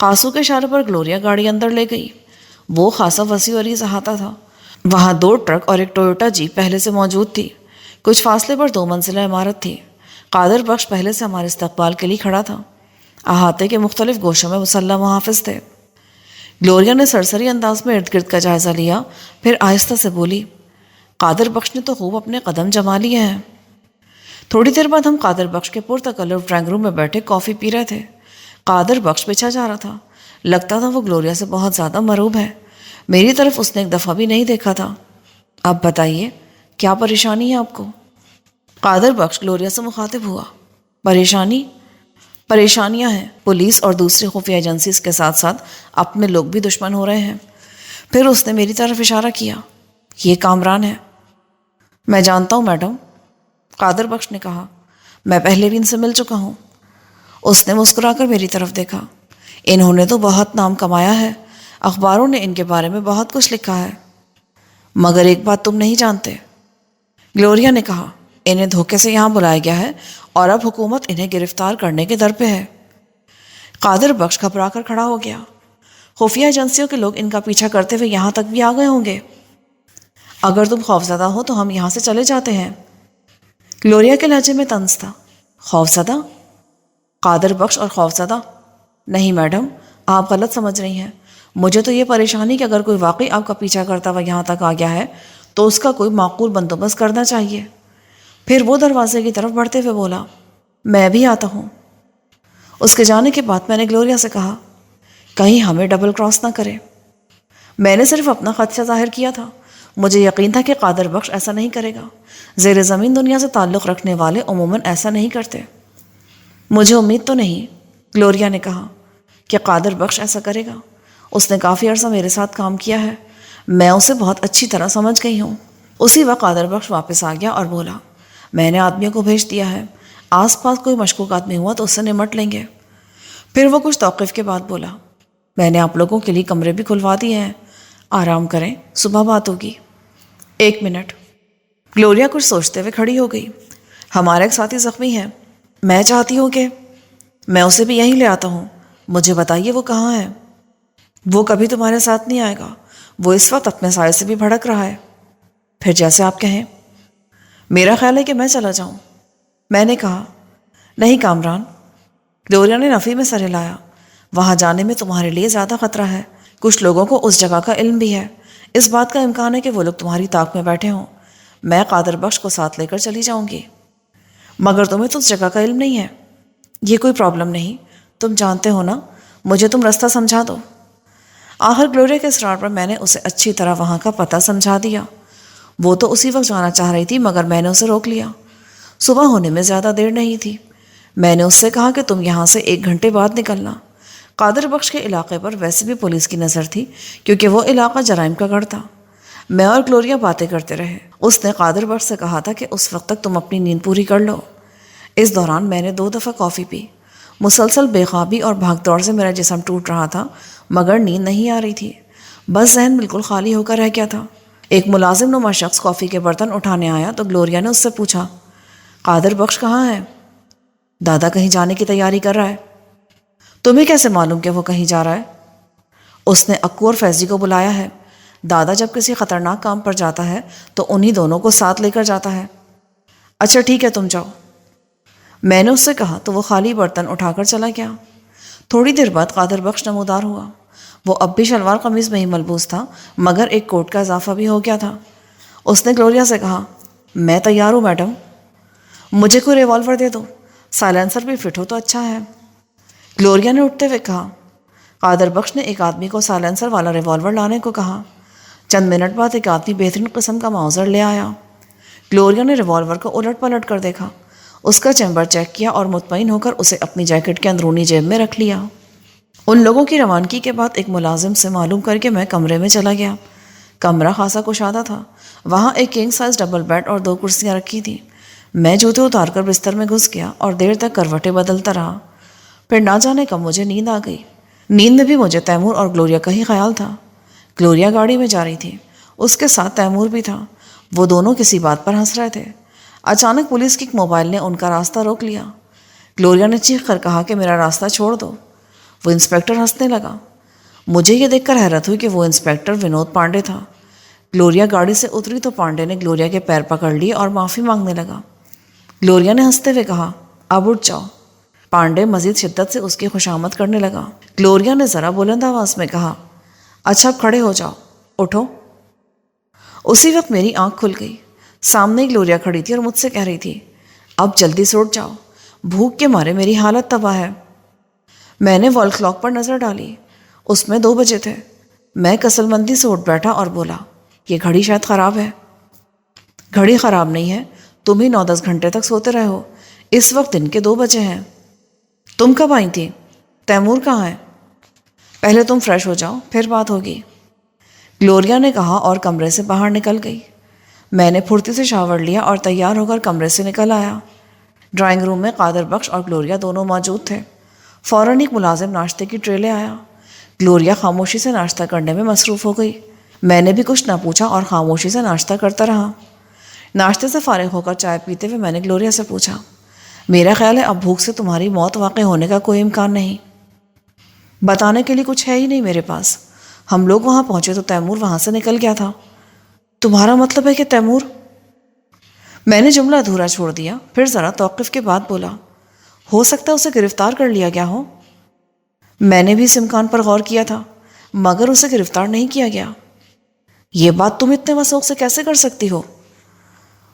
قاسو کے اشارے پر گلوریا گاڑی اندر لے گئی۔ وہ خاصا وسیع و عریض احاطہ تھا۔ وہاں 2 ٹرک اور ایک ٹویوٹا جیپ پہلے سے موجود تھی۔ کچھ فاصلے پر 2 منزلہ عمارت تھی۔ قادر بخش پہلے سے ہمارے استقبال کے لیے کھڑا تھا۔ احاطے کے مختلف گوشوں میں مسلح محافظ تھے۔ گلوریا نے سرسری انداز میں ارد گرد کا جائزہ لیا، پھر آہستہ سے بولی، قادر بخش نے تو خوب اپنے قدم جما لیے ہیں۔ تھوڑی دیر بعد ہم قادر بخش کے پرتکلف ڈرائنگ روم میں بیٹھے کافی پی رہے تھے۔ قادر بخش پیچھا جا رہا تھا۔ لگتا تھا وہ گلوریا سے بہت زیادہ مرعوب ہے۔ میری طرف اس نے ایک دفعہ بھی نہیں دیکھا تھا۔ اب بتائیے کیا پریشانی ہے آپ کو؟ قادر بخش گلوریا سے مخاطب ہوا۔ پریشانیاں ہیں۔ پولیس اور دوسری خفیہ ایجنسیز کے ساتھ ساتھ اپنے لوگ بھی دشمن ہو رہے ہیں۔ پھر اس نے میری طرف اشارہ کیا۔ یہ کامران ہے۔ میں جانتا ہوں میڈم، قادر بخش نے کہا، میں پہلے بھی ان سے مل چکا ہوں۔ اس نے مسکرا کر میری طرف دیکھا۔ انہوں نے تو بہت نام کمایا ہے، اخباروں نے ان کے بارے میں بہت کچھ لکھا ہے۔ مگر ایک بات تم نہیں جانتے، گلوریا نے کہا، انہیں دھوکے سے یہاں بلایا گیا ہے اور اب حکومت انہیں گرفتار کرنے کے در پہ ہے۔ قادر بخش گھبرا کر کھڑا ہو گیا۔ خفیہ ایجنسیوں کے لوگ ان کا پیچھا کرتے ہوئے یہاں تک بھی آ گئے ہوں گے۔ اگر تم خوفزدہ ہو تو ہم یہاں سے چلے جاتے ہیں۔ گلوریا کے لہجے میں طنز تھا۔ خوفزدہ؟ قادر بخش اور خوفزدہ؟ نہیں میڈم، آپ غلط سمجھ رہی ہیں۔ مجھے تو یہ پریشانی کہ اگر کوئی واقعی آپ کا پیچھا کرتا ہوا یہاں تک آ گیا ہے تو اس کا کوئی معقول بندوبست کرنا چاہیے۔ پھر وہ دروازے کی طرف بڑھتے ہوئے بولا، میں بھی آتا ہوں۔ اس کے جانے کے بعد میں نے گلوریا سے کہا، کہیں ہمیں ڈبل کراس نہ کرے۔ میں نے صرف اپنا خدشہ ظاہر کیا تھا۔ مجھے یقین تھا کہ قادر بخش ایسا نہیں کرے گا۔ زیر زمین دنیا سے تعلق رکھنے والے عموماً ایسا نہیں کرتے۔ مجھے امید تو نہیں، گلوریا نے کہا، کہ قادر بخش ایسا کرے گا۔ اس نے کافی عرصہ میرے ساتھ کام کیا ہے، میں اسے بہت اچھی طرح سمجھ گئی ہوں۔ اسی وقت قادر بخش واپس آ گیا اور بولا، میں نے آدمیوں کو بھیج دیا ہے، آس پاس کوئی مشکوک آدمی ہوا تو اس سے نمٹ لیں گے۔ پھر وہ کچھ توقف کے بعد بولا، میں نے آپ لوگوں کے لیے کمرے بھی کھلوا دیے ہیں، آرام کریں، صبح بات ہوگی۔ 1 منٹ۔ گلوریا کچھ سوچتے ہوئے کھڑی ہو گئی۔ ہمارا ایک ساتھی زخمی ہے، میں چاہتی ہوں کہ میں اسے بھی یہیں لے آتا ہوں۔ مجھے بتائیے وہ کہاں ہے؟ وہ کبھی تمہارے ساتھ نہیں آئے گا، وہ اس وقت اپنے سائے سے بھی بھڑک رہا ہے۔ پھر جیسے آپ کہیں۔ میرا خیال ہے کہ میں چلا جاؤں، میں نے کہا۔ نہیں کامران، گلوریا نے نفی میں سر ہلایا، وہاں جانے میں تمہارے لیے زیادہ خطرہ ہے۔ کچھ لوگوں کو اس جگہ کا علم بھی ہے، اس بات کا امکان ہے کہ وہ لوگ تمہاری طاق میں بیٹھے ہوں۔ میں قادر بخش کو ساتھ لے کر چلی جاؤں گی۔ مگر تمہیں تو اس جگہ کا علم نہیں ہے۔ یہ کوئی پرابلم نہیں، تم جانتے ہو نا، مجھے تم رستہ سمجھا دو۔ آخر گلوریا کے اصرار پر میں نے اسے اچھی طرح وہاں کا پتہ سمجھا دیا۔ وہ تو اسی وقت جانا چاہ رہی تھی مگر میں نے اسے روک لیا۔ صبح ہونے میں زیادہ دیر نہیں تھی۔ میں نے اس سے کہا کہ تم یہاں سے 1 گھنٹے بعد نکلنا۔ قادر بخش کے علاقے پر ویسے بھی پولیس کی نظر تھی کیونکہ وہ علاقہ جرائم کا گڑھ تھا۔ میں اور گلوریا باتیں کرتے رہے۔ اس نے قادر بخش سے کہا تھا کہ اس وقت تک تم اپنی نیند پوری کر لو۔ اس دوران میں نے 2 دفعہ کافی پی۔ مسلسل بے خوابی اور بھاگ دوڑ سے میرا جسم ٹوٹ رہا تھا مگر نیند نہیں آ رہی تھی۔ بس ذہن بالکل خالی ہو کر رہ گیا تھا۔ ایک ملازم نما شخص کافی کے برتن اٹھانے آیا تو گلوریا نے اس سے پوچھا، قادر بخش کہاں ہے؟ دادا کہیں جانے کی تیاری کر رہا ہے۔ تمہیں کیسے معلوم کہ وہ کہیں جا رہا ہے؟ اس نے اکو اور فیضی کو بلایا ہے۔ دادا جب کسی خطرناک کام پر جاتا ہے تو انہی دونوں کو ساتھ لے کر جاتا ہے۔ اچھا ٹھیک ہے، تم جاؤ، میں نے اس سے کہا تو وہ خالی برتن اٹھا کر چلا گیا۔ تھوڑی دیر بعد قادر بخش نمودار ہوا۔ وہ اب بھی شلوار قمیض میں ہی ملبوس تھا مگر ایک کوٹ کا اضافہ بھی ہو گیا تھا۔ اس نے گلوریا سے کہا، میں تیار ہوں میڈم، مجھے کوئی ریوالور دے دو، سائلنسر بھی فٹ ہو تو اچھا ہے۔ گلوریا نے اٹھتے ہوئے کہا۔ قادر بخش نے ایک آدمی کو سائلنسر والا ریوالور لانے کو کہا۔ چند منٹ بعد ایک آدمی بہترین قسم کا ماؤزر لے آیا۔ گلوریا نے ریوالور کو الٹ پلٹ کر دیکھا، اس کا چیمبر چیک کیا اور مطمئن ہو کر اسے اپنی جیکٹ کے اندرونی جیب میں رکھ لیا۔ ان لوگوں کی روانگی کے بعد ایک ملازم سے معلوم کر کے میں کمرے میں چلا گیا۔ کمرہ خاصا کشادہ تھا۔ وہاں ایک کنگ سائز ڈبل بیڈ اور 2 کرسیاں رکھی تھیں۔ میں جوتے اتار کر بستر میں گھس گیا اور دیر تک کروٹیں بدلتا رہا۔ پھر نہ جانے کب مجھے نیند آ گئی۔ نیند میں بھی مجھے تیمور اور گلوریا کا ہی خیال تھا۔ گلوریا گاڑی میں جا رہی تھی، اس کے ساتھ تیمور بھی تھا۔ وہ دونوں کسی بات پر ہنس رہے تھے۔ اچانک پولیس کی ایک موبائل نے ان کا راستہ روک لیا۔ گلوریا نے چیخ کر کہا کہ میرا راستہ چھوڑ دو۔ وہ انسپیکٹر ہنسنے لگا۔ مجھے یہ دیکھ کر حیرت ہوئی کہ وہ انسپیکٹر ونود پانڈے تھا۔ گلوریا گاڑی سے اتری تو پانڈے نے گلوریا کے پیر پکڑ لیے اور معافی مانگنے لگا۔ گلوریا نے ہنستے ہوئے کہا، اب اٹھ جاؤ۔ پانڈے مزید شدت سے اس کی خوشامد کرنے لگا۔ گلوریا نے ذرا بلند آواز میں کہا، اچھا اب کھڑے ہو جاؤ، اٹھو۔ اسی وقت میری آنکھ کھل گئی۔ سامنے گلوریا کھڑی تھی اور مجھ سے کہہ رہی تھی، اب جلدی سے اٹھ جاؤ، بھوک کے مارے میری حالت تباہ ہے۔ میں نے وال کلاک پر نظر ڈالی، اس میں 2 بجے تھے۔ میں کسل مندی سے اٹھ بیٹھا اور بولا، یہ گھڑی شاید خراب ہے۔ گھڑی خراب نہیں ہے، تم ہی 9-10 گھنٹے تک سوتے رہے ہو، اس وقت دن کے 2 بجے ہیں۔ تم کب آئی تھی؟ تیمور کہاں ہے؟ پہلے تم فریش ہو جاؤ، پھر بات ہوگی، گلوریا نے کہا اور کمرے سے باہر نکل گئی۔ میں نے پھرتی سے شاور لیا اور تیار ہو کر کمرے سے نکل آیا۔ ڈرائنگ روم میں قادر بخش اور گلوریا دونوں موجود تھے۔ فوراً ایک ملازم ناشتے کی ٹرے لے آیا۔ گلوریا خاموشی سے ناشتہ کرنے میں مصروف ہو گئی۔ میں نے بھی کچھ نہ پوچھا اور خاموشی سے ناشتہ کرتا رہا۔ ناشتے سے فارغ ہو کر چائے پیتے ہوئے میں نے گلوریا سے پوچھا، میرا خیال ہے اب بھوک سے تمہاری موت واقع ہونے کا کوئی امکان نہیں۔ بتانے کے لیے کچھ ہے ہی نہیں میرے پاس۔ ہم لوگ وہاں پہنچے تو تیمور وہاں سے نکل گیا تھا۔ تمہارا مطلب ہے کہ تیمور؟ میں نے جملہ ادھورا چھوڑ دیا، پھر ذرا توقف کے بعد بولا، ہو سکتا ہے اسے گرفتار کر لیا گیا ہو۔ میں نے بھی اس امکان پر غور کیا تھا، مگر اسے گرفتار نہیں کیا گیا۔ یہ بات تم اتنے وثوق سے کیسے کر سکتی ہو؟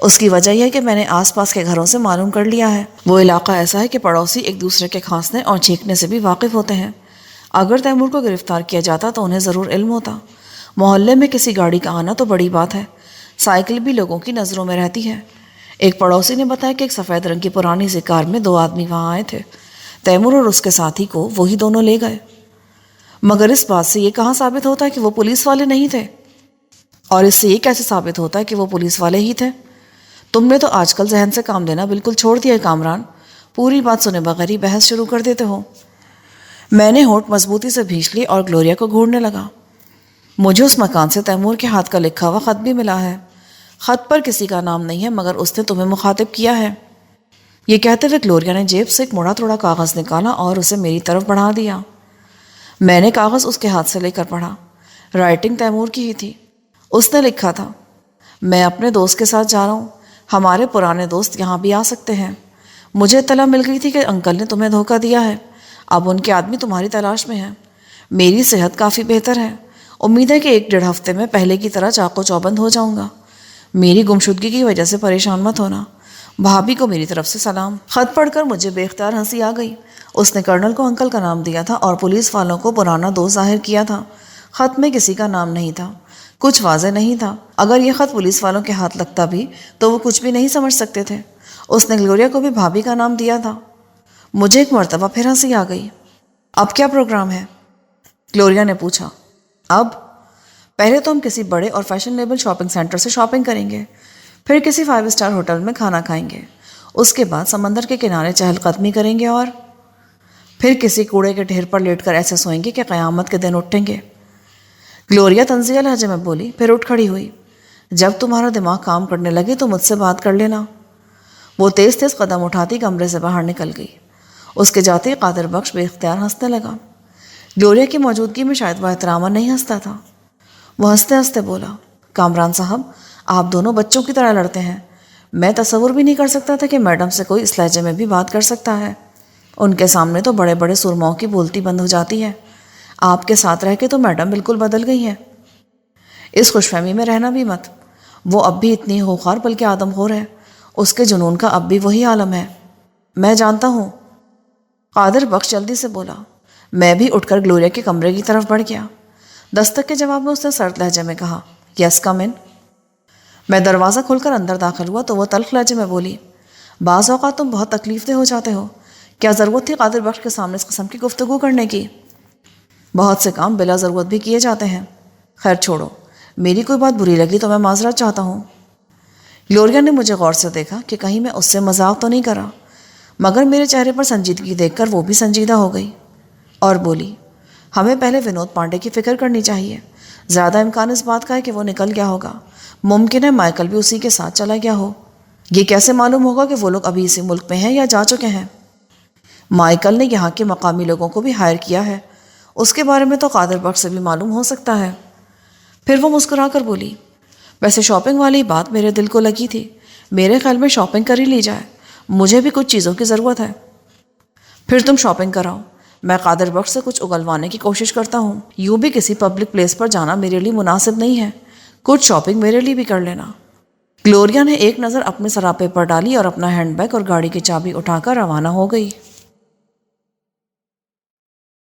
اس کی وجہ یہ ہے کہ میں نے آس پاس کے گھروں سے معلوم کر لیا ہے۔ وہ علاقہ ایسا ہے کہ پڑوسی ایک دوسرے کے کھانسنے اور چھینکنے سے بھی واقف ہوتے ہیں۔ اگر تیمور کو گرفتار کیا جاتا تو انہیں ضرور علم ہوتا۔ محلے میں کسی گاڑی کا آنا تو بڑی بات ہے، سائیکل بھی لوگوں کی نظروں میں رہتی ہے۔ ایک پڑوسی نے بتایا کہ ایک سفید رنگ کی پرانی سی کار میں 2 آدمی وہاں آئے تھے۔ تیمور اور اس کے ساتھی کو وہی دونوں لے گئے۔ مگر اس بات سے یہ کہاں ثابت ہوتا ہے کہ وہ پولیس والے نہیں تھے؟ اور اس سے یہ کیسے ثابت ہوتا ہے کہ وہ پولیس والے ہی تھے؟ تم نے تو آج کل ذہن سے کام لینا بالکل چھوڑ دیا ہے کامران، پوری بات سنے بغیر ہی بحث شروع کر دیتے ہو۔ میں نے ہونٹ مضبوطی سے بھینچ لی اور گلوریا کو گھورنے لگا۔ مجھے اس مکان سے تیمور کے ہاتھ کا لکھا ہوا خط بھی ملا ہے۔ خط پر کسی کا نام نہیں ہے، مگر اس نے تمہیں مخاطب کیا ہے۔ یہ کہتے ہوئے گلوریا نے جیب سے ایک مڑا توڑا کاغذ نکالا اور اسے میری طرف بڑھا دیا۔ میں نے کاغذ اس کے ہاتھ سے لے کر پڑھا۔ رائٹنگ تیمور کی ہی تھی۔ اس نے لکھا تھا، میں اپنے دوست کے ساتھ جا رہا ہوں، ہمارے پرانے دوست یہاں بھی آ سکتے ہیں۔ مجھے اطلاع مل گئی تھی کہ انکل نے تمہیں دھوکہ دیا ہے، اب ان کے آدمی تمہاری تلاش میں ہیں۔ میری صحت کافی بہتر ہے، امید ہے کہ 1-1.5 ہفتے میں پہلے کی طرح چاق و چوبند ہو جاؤں گا۔ میری گمشدگی کی وجہ سے پریشان مت ہونا، بھابھی کو میری طرف سے سلام۔ خط پڑھ کر مجھے بے اختیار ہنسی آ گئی۔ اس نے کرنل کو انکل کا نام دیا تھا اور پولیس والوں کو پرانا دوست ظاہر کیا تھا۔ خط میں کسی کا نام نہیں تھا، کچھ واضح نہیں تھا۔ اگر یہ خط پولیس والوں کے ہاتھ لگتا بھی تو وہ کچھ بھی نہیں سمجھ سکتے تھے۔ اس نے گلوریا کو بھی بھابھی کا نام دیا تھا۔ مجھے ایک مرتبہ پھر ہنسی آ گئی۔ اب کیا پروگرام ہے؟ گلوریا نے پوچھا۔ اب پہلے تو ہم کسی بڑے اور فیشنیبل شاپنگ سینٹر سے شاپنگ کریں گے، پھر کسی 5 اسٹار ہوٹل میں کھانا کھائیں گے، اس کے بعد سمندر کے کنارے چہل قدمی کریں گے اور پھر کسی کوڑے کے ڈھیر پر لیٹ کر ایسے سوئیں گے کہ قیامت کے دن اٹھیں گے۔ گلوریا طنزیہ لہجے میں بولی، پھر اٹھ کھڑی ہوئی۔ جب تمہارا دماغ کام کرنے لگے تو مجھ سے بات کر لینا۔ وہ تیز تیز قدم اٹھاتی کمرے سے باہر نکل گئی۔ اس کے جاتے ہی قادر بخش بے اختیار ہنسنے لگا۔ گلوریا کی موجودگی میں شاید وہ احتراماً نہیں ہنستا تھا۔ وہ ہنستے ہنستے بولا، کامران صاحب، آپ دونوں بچوں کی طرح لڑتے ہیں۔ میں تصور بھی نہیں کر سکتا تھا کہ میڈم سے کوئی اس لہجے میں بھی بات کر سکتا ہے۔ ان کے سامنے تو بڑے بڑے سرماؤں کی بولتی بند ہو جاتی ہے، آپ کے ساتھ رہ کے تو میڈم بالکل بدل گئی ہیں۔ اس خوش فہمی میں رہنا بھی مت، وہ اب بھی اتنی خوخار بلکہ آدم خور ہے، اس کے جنون کا اب بھی وہی عالم ہے۔ میں جانتا ہوں۔ قادر بخش جلدی سے بولا۔ میں بھی اٹھ کر گلوریا کے کمرے کی طرف بڑھ گیا۔ دستک کے جواب میں اس نے سرد لہجے میں کہا، یس کم ان۔ میں دروازہ کھول کر اندر داخل ہوا تو وہ تلخ لہجے میں بولی، بعض اوقات تم بہت تکلیف دہ ہو جاتے ہو، کیا ضرورت تھی قادر بخش کے سامنے اس قسم کی گفتگو کرنے کی؟ بہت سے کام بلا ضرورت بھی کیے جاتے ہیں۔ خیر چھوڑو، میری کوئی بات بری لگی تو میں معذرت چاہتا ہوں۔ گلوریا نے مجھے غور سے دیکھا کہ کہیں میں اس سے مذاق تو نہیں کرا، مگر میرے چہرے پر سنجیدگی دیکھ کر وہ بھی سنجیدہ ہو گئی اور بولی، ہمیں پہلے ونود پانڈے کی فکر کرنی چاہیے۔ زیادہ امکان اس بات کا ہے کہ وہ نکل گیا ہوگا، ممکن ہے مائیکل بھی اسی کے ساتھ چلا گیا ہو۔ یہ کیسے معلوم ہوگا کہ وہ لوگ ابھی اسی ملک میں ہیں یا جا چکے ہیں؟ مائیکل نے یہاں کے مقامی لوگوں کو بھی ہائر کیا ہے، اس کے بارے میں تو قادر بخش سے بھی معلوم ہو سکتا ہے۔ پھر وہ مسکرا کر بولی، ویسے شاپنگ والی بات میرے دل کو لگی تھی، میرے خیال میں شاپنگ کر ہی لی جائے، مجھے بھی کچھ چیزوں کی ضرورت ہے۔ پھر تم شاپنگ کراؤ، میں قادر بخش سے کچھ اگلوانے کی کوشش کرتا ہوں، یوں بھی کسی پبلک پلیس پر جانا میرے لیے مناسب نہیں ہے، کچھ شاپنگ میرے لیے بھی کر لینا۔ گلوریا نے ایک نظر اپنے سراپے پر ڈالی اور اپنا ہینڈ بیگ اور گاڑی کی چابی اٹھا کر روانہ ہو گئی۔